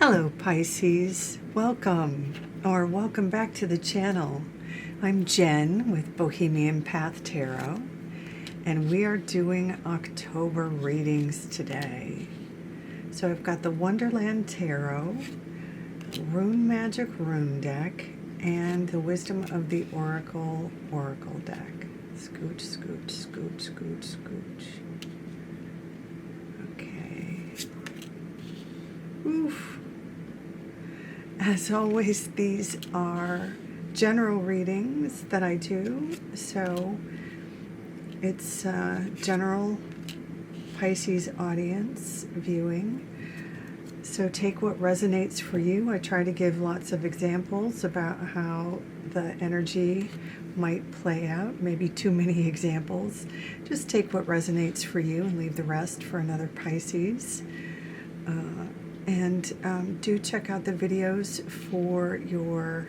Hello Pisces, welcome back to the channel. I'm Jen with Bohemian Path Tarot, and we are doing October readings today. So I've got the Wonderland Tarot, Rune Magic Rune Deck, and the Wisdom of the Oracle Deck. Scooch, scooch, scooch, scooch, scooch. Okay. Oof. As always, these are general readings that I do, so it's general Pisces audience viewing. So take what resonates for you. I try to give lots of examples about how the energy might play out, maybe too many examples. Just take what resonates for you and leave the rest for another Pisces. And do check out the videos for your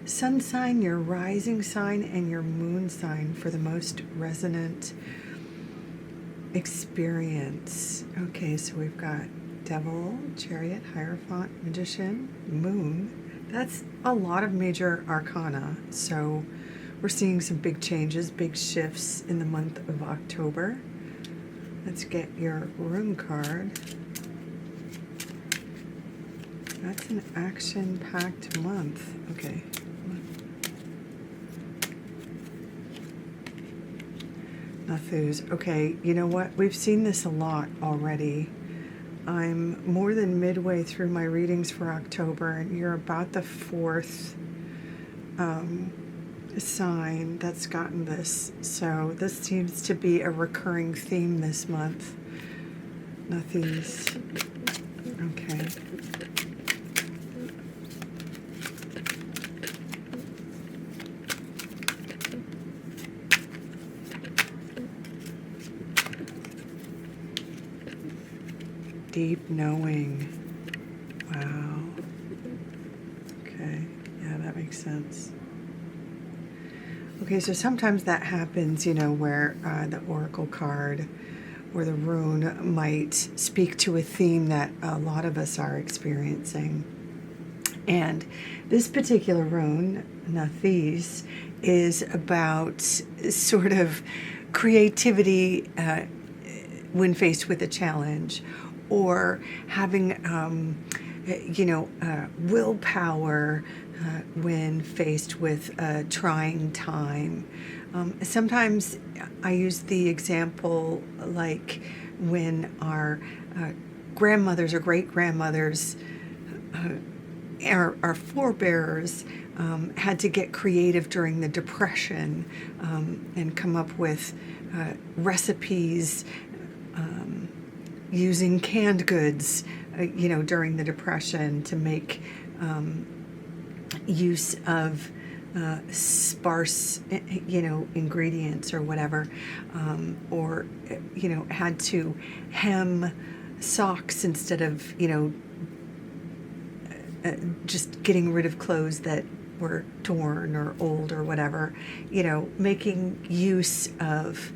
sun sign, your rising sign, and your moon sign for the most resonant experience. Okay, so we've got Devil, Chariot, Hierophant, Magician, Moon. That's a lot of major arcana. So we're seeing some big changes, big shifts in the month of October. Let's get your rune card. That's an action-packed month. Okay. Nathus. Okay, you know what? We've seen this a lot already. I'm more than midway through my readings for October, and you're about the fourth sign that's gotten this. So this seems to be a recurring theme this month. Nathus. Okay. Deep knowing. Wow. Okay. Yeah, that makes sense. Okay, so sometimes that happens, you know, where the oracle card or the rune might speak to a theme that a lot of us are experiencing. And this particular rune, Nathis, is about sort of creativity when faced with a challenge, or having, willpower when faced with a trying time. Sometimes I use the example like when our grandmothers or great-grandmothers, our forebearers, had to get creative during the Depression and come up with recipes using canned goods, during the Depression to make use of sparse, ingredients or whatever, or, had to hem socks instead of, just getting rid of clothes that were torn or old or whatever, making use of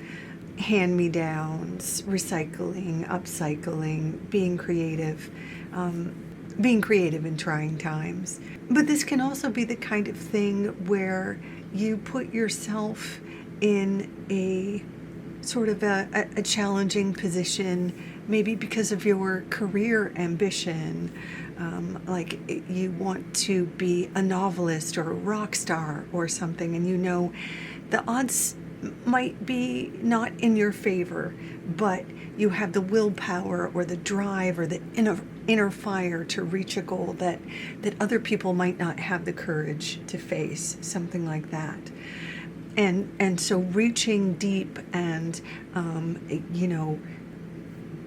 hand-me-downs, recycling, upcycling, being creative in trying times. But this can also be the kind of thing where you put yourself in a sort of a challenging position, maybe because of your career ambition, like you want to be a novelist or a rock star or something, and the odds might be not in your favor, but you have the willpower or the drive or the inner fire to reach a goal that other people might not have the courage to face, something like that. And so reaching deep and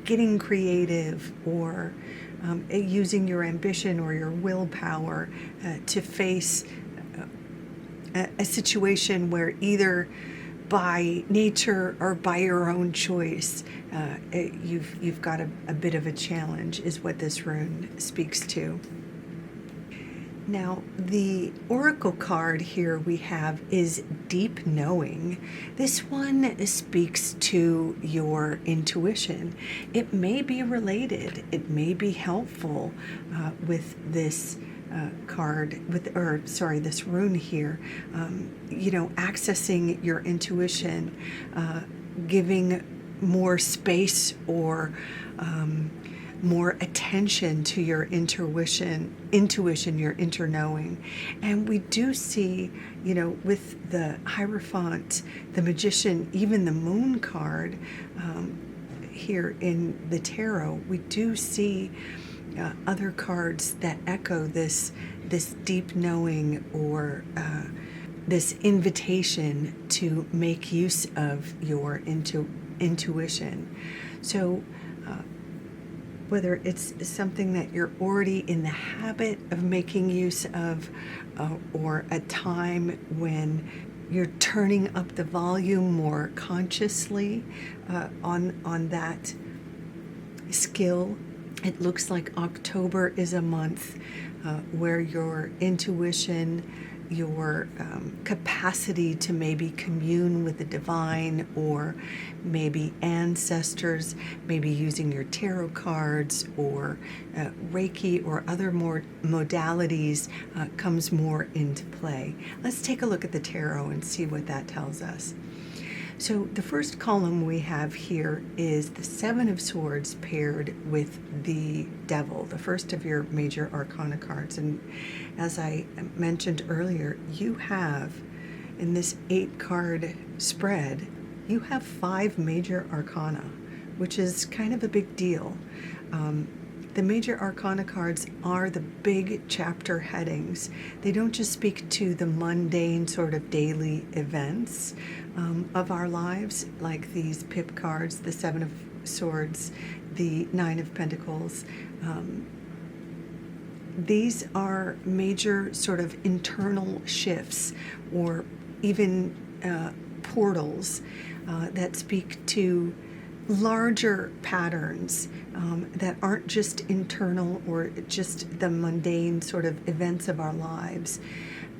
getting creative, or using your ambition or your willpower to face a situation where either by nature or by your own choice, you've got a bit of a challenge, is what this rune speaks to. Now, the oracle card here we have is Deep Knowing. This one speaks to your intuition. It may be related, it may be helpful with this card, this rune here. Accessing your intuition, giving more space or more attention to your intuition, your inner knowing. And we do see, with the Hierophant, the Magician, even the Moon card here in the tarot, we do see other cards that echo this deep knowing, or this invitation to make use of your intuition. So whether it's something that you're already in the habit of making use of, or a time when you're turning up the volume more consciously on that skill. It looks like October is a month where your intuition, your capacity to maybe commune with the divine, or maybe ancestors, maybe using your tarot cards or Reiki or other more modalities comes more into play. Let's take a look at the tarot and see what that tells us. So the first column we have here is the Seven of Swords paired with the Devil, the first of your major arcana cards. And as I mentioned earlier, you have, in this 8-card spread, you have 5 major arcana, which is kind of a big deal. The major arcana cards are the big chapter headings. They don't just speak to the mundane sort of daily events of our lives, like these pip cards, the Seven of Swords, the Nine of Pentacles. These are major sort of internal shifts, or even portals that speak to larger patterns that aren't just internal or just the mundane sort of events of our lives,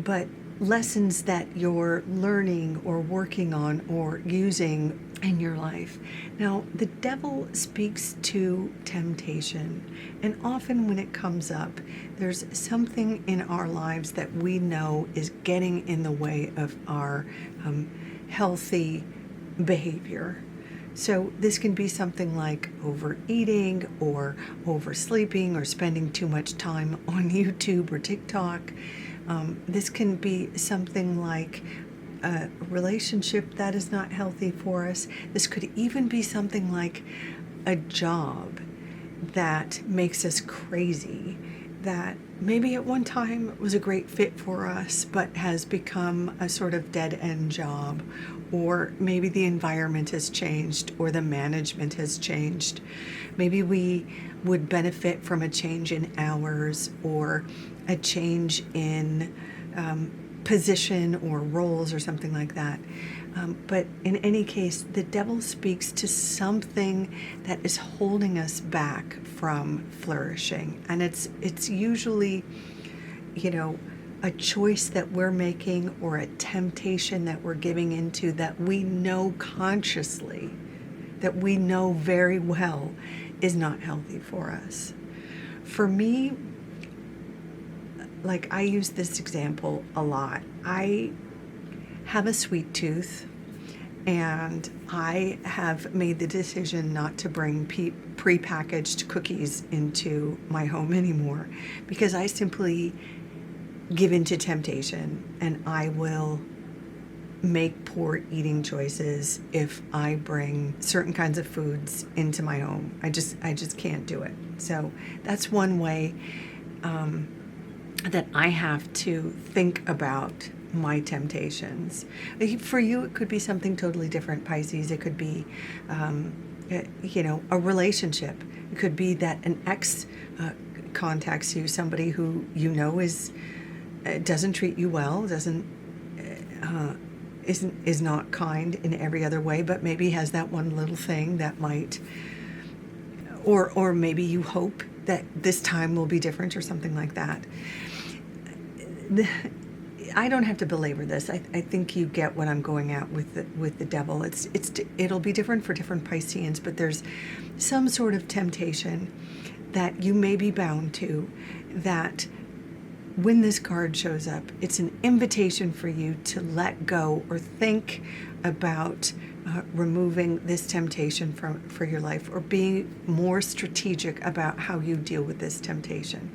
but lessons that you're learning or working on or using in your life. Now, the Devil speaks to temptation, and often when it comes up, there's something in our lives that we know is getting in the way of our healthy behavior. So this can be something like overeating or oversleeping or spending too much time on YouTube or TikTok. This can be something like a relationship that is not healthy for us. This could even be something like a job that makes us crazy, that maybe at one time was a great fit for us, but has become a sort of dead-end job. Or maybe the environment has changed, or the management has changed. Maybe we would benefit from a change in hours, or a change in position or roles or something like that. But in any case, the Devil speaks to something that is holding us back from flourishing. And it's usually, a choice that we're making, or a temptation that we're giving into, that we know consciously, that we know very well is not healthy for us. For me, like, I use this example a lot. I have a sweet tooth, and I have made the decision not to bring pre-packaged cookies into my home anymore, because I simply give in to temptation, and I will make poor eating choices if I bring certain kinds of foods into my home. I just can't do it. So that's one way that I have to think about my temptations. For you, it could be something totally different, Pisces. It could be, a relationship. It could be that an ex contacts you, somebody who doesn't treat you well, is not kind in every other way, but maybe has that one little thing that might, or maybe you hope that this time will be different or something like that. I don't have to belabor this. I think you get what I'm going at with the devil. It'll be different for different Pisceans, but there's some sort of temptation that you may be bound to, that when this card shows up, it's an invitation for you to let go or think about removing this temptation for your life, or being more strategic about how you deal with this temptation.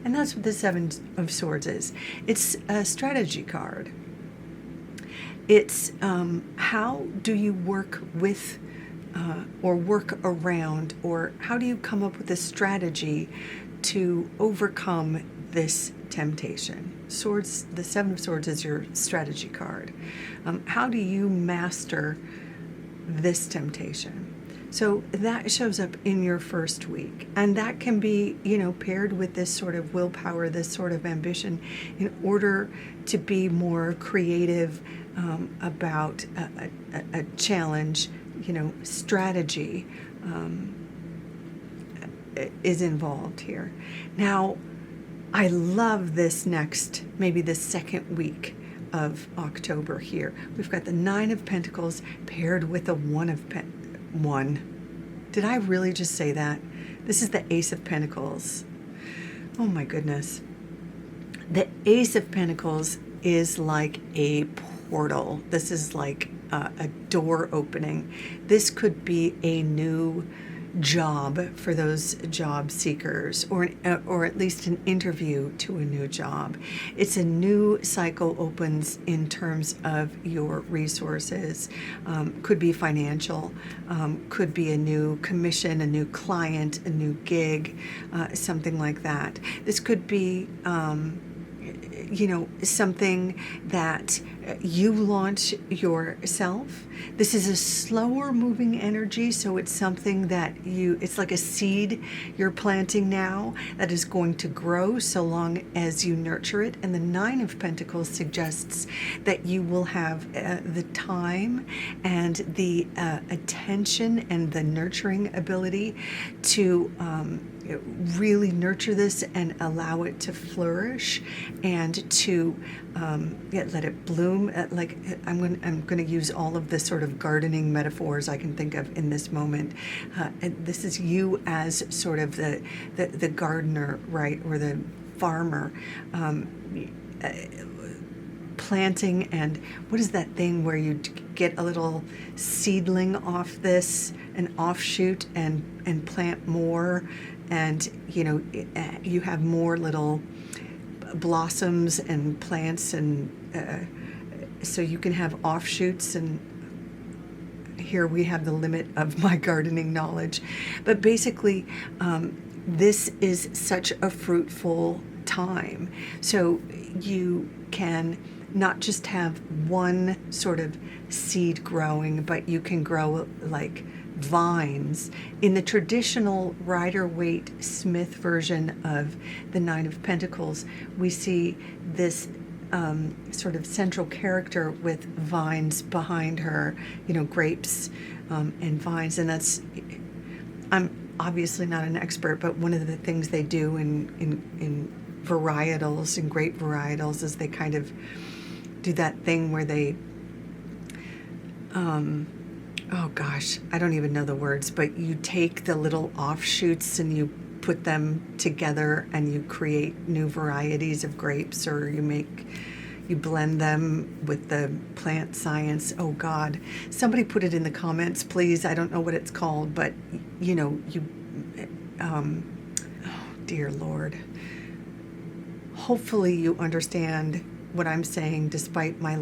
And that's what the Seven of Swords is. It's a strategy card. It's how do you work with or work around, or how do you come up with a strategy to overcome this temptation? Swords, the Seven of Swords is your strategy card. How do you master this temptation? So that shows up in your first week, and that can be, paired with this sort of willpower, this sort of ambition, in order to be more creative about a challenge. Strategy is involved here. Now, I love this next, maybe the second week of October here. We've got the Nine of Pentacles paired with the One. Did I really just say that? This is the Ace of Pentacles. Oh my goodness. The Ace of Pentacles is like a portal. This is like a door opening. This could be a new job for those job seekers, or at least an interview to a new job. It's a new cycle opens in terms of your resources. Could be financial, could be a new commission, a new client, a new gig, something like that. This could be something that you launch yourself. This is a slower moving energy, so it's something that it's like a seed you're planting now that is going to grow so long as you nurture it. And the Nine of Pentacles suggests that you will have the time and the attention and the nurturing ability to really nurture this and allow it to flourish, and to let it bloom. I'm going to use all of the sort of gardening metaphors I can think of in this moment. And this is you as sort of the gardener, right, or the farmer, planting. And what is that thing where you get a little seedling off this, an offshoot, and plant more, and you have more little blossoms and plants, and so you can have offshoots. And here we have the limit of my gardening knowledge, but basically this is such a fruitful time. So you can not just have one sort of seed growing, but you can grow like vines. In the traditional Rider-Waite-Smith version of the Nine of Pentacles, we see this sort of central character with vines behind her, grapes and vines. And I'm obviously not an expert, but one of the things they do in varietals, in grape varietals, is they kind of do that thing where they oh gosh, I don't even know the words, but you take the little offshoots and you put them together and you create new varieties of grapes, or you blend them with the plant science. Oh God, somebody put it in the comments, please. I don't know what it's called, but oh dear Lord. Hopefully you understand what I'm saying, despite my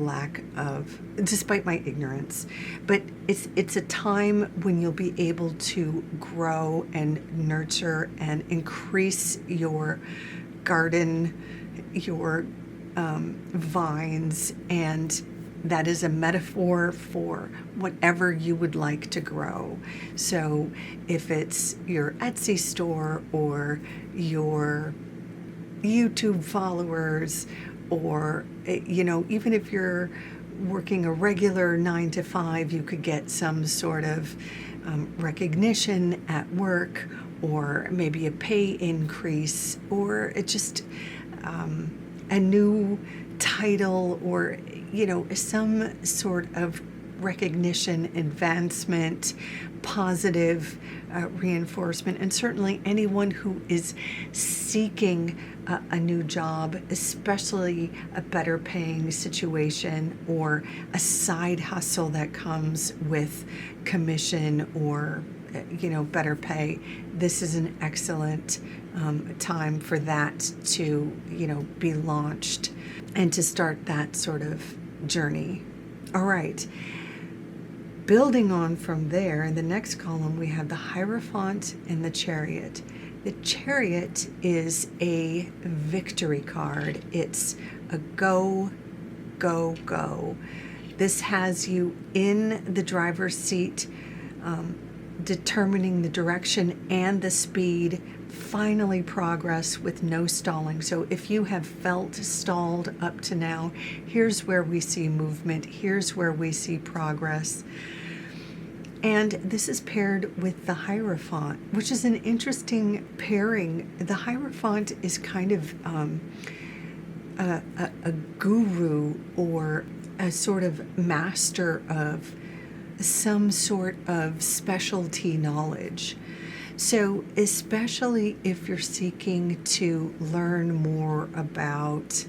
ignorance. But it's a time when you'll be able to grow and nurture and increase your garden, your vines, and that is a metaphor for whatever you would like to grow. So if it's your Etsy store, or your YouTube followers, or even if you're working a regular 9 to 5, you could get some sort of recognition at work, or maybe a pay increase, or it just a new title or, some sort of recognition, advancement, positive reinforcement. And certainly anyone who is seeking a new job, especially a better paying situation or a side hustle that comes with commission or better pay, this is an excellent time for that to be launched and to start that sort of journey. All right. Building on from there, in the next column, we have the Hierophant and the Chariot. The Chariot is a victory card. It's a go, go, go. This has you in the driver's seat, determining the direction and the speed, finally progress with no stalling. So if you have felt stalled up to now, here's where we see movement, here's where we see progress. And this is paired with the Hierophant, which is an interesting pairing. The Hierophant is kind of a guru or a sort of master of some sort of specialty knowledge. So especially if you're seeking to learn more about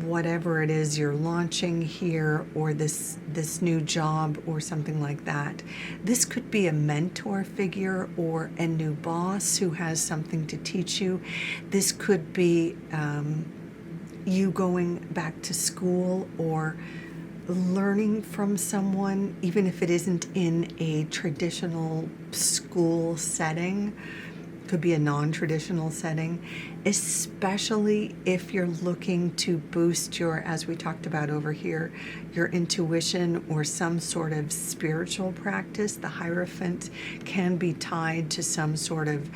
whatever it is you're launching here, or this new job or something like that, this could be a mentor figure or a new boss who has something to teach you. This could be you going back to school or learning from someone, even if it isn't in a traditional school setting. Could be a non-traditional setting, especially if you're looking to boost your, as we talked about over here, your intuition or some sort of spiritual practice. The Hierophant can be tied to some sort of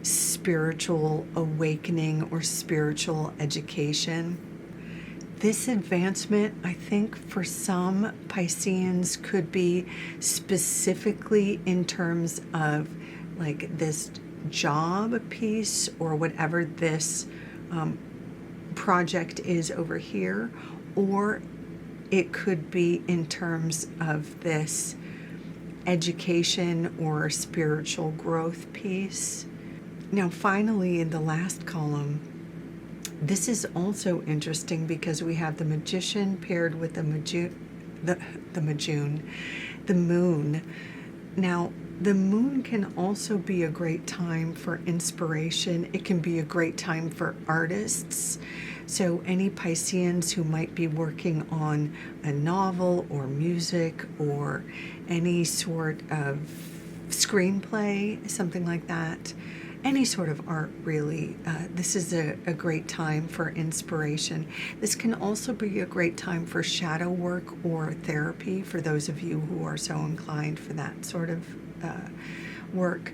spiritual awakening or spiritual education. This advancement, I think, for some Pisceans could be specifically in terms of like this job piece or whatever this project is over here, or it could be in terms of this education or spiritual growth piece. Now, finally, in the last column, this is also interesting because we have the Magician paired with the Moon. Now, the Moon can also be a great time for inspiration. It can be a great time for artists. So any Pisceans who might be working on a novel or music or any sort of screenplay, something like that, any sort of art really, this is a great time for inspiration. This can also be a great time for shadow work or therapy for those of you who are so inclined for that sort of work.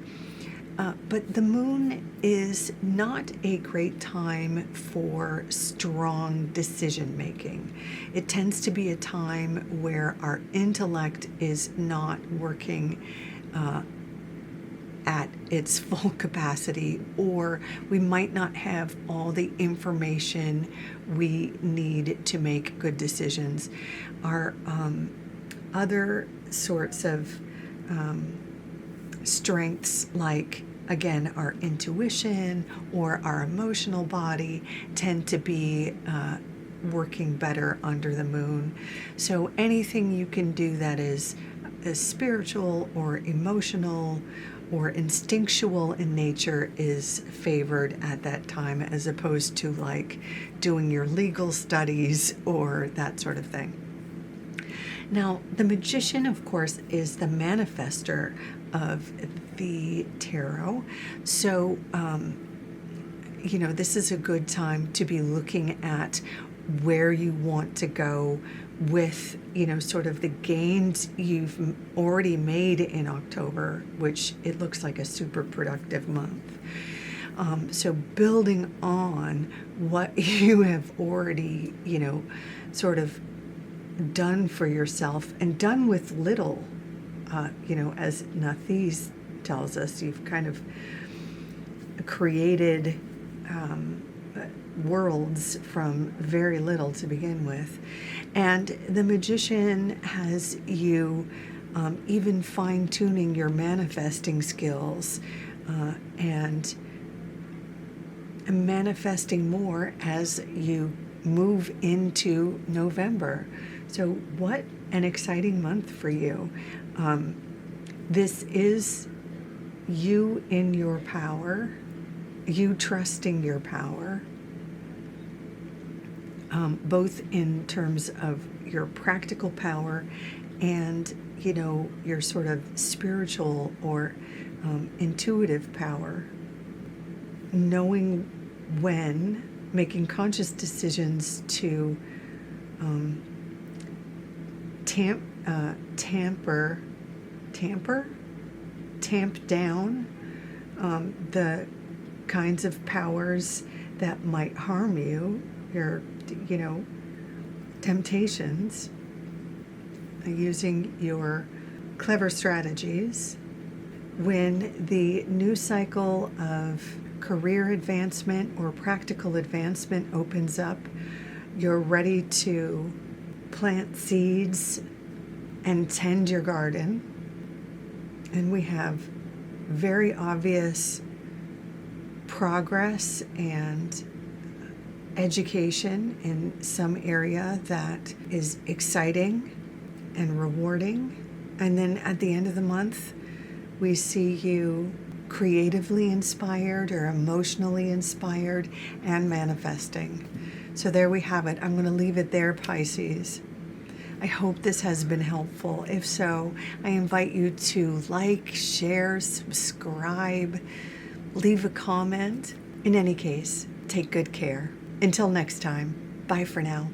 But the Moon is not a great time for strong decision making. It tends to be a time where our intellect is not working at its full capacity, or we might not have all the information we need to make good decisions. Our other sorts of strengths, like again our intuition or our emotional body, tend to be working better under the Moon. So anything you can do that is spiritual or emotional or instinctual in nature is favored at that time, as opposed to like doing your legal studies or that sort of thing. Now, the Magician, of course, is the manifester of the tarot. So, this is a good time to be looking at where you want to go with, sort of the gains you've already made in October, which it looks like a super productive month. So building on what you have already, sort of done for yourself and done with little, as Nathis tells us, you've kind of created worlds from very little to begin with. And the Magician has you even fine-tuning your manifesting skills and manifesting more as you move into November. So what an exciting month for you. This is you in your power, you trusting your power, both in terms of your practical power and, you know, your sort of spiritual or intuitive power. Knowing when, making conscious decisions to tamp down the kinds of powers that might harm you, your, you know, temptations, using your clever strategies. When the new cycle of career advancement or practical advancement opens up, you're ready to plant seeds and tend your garden. And we have very obvious progress and education in some area that is exciting and rewarding. And then at the end of the month, we see you creatively inspired or emotionally inspired and manifesting. So there we have it. I'm going to leave it there, Pisces. I hope this has been helpful. If so, I invite you to like, share, subscribe, leave a comment. In any case, take good care. Until next time, bye for now.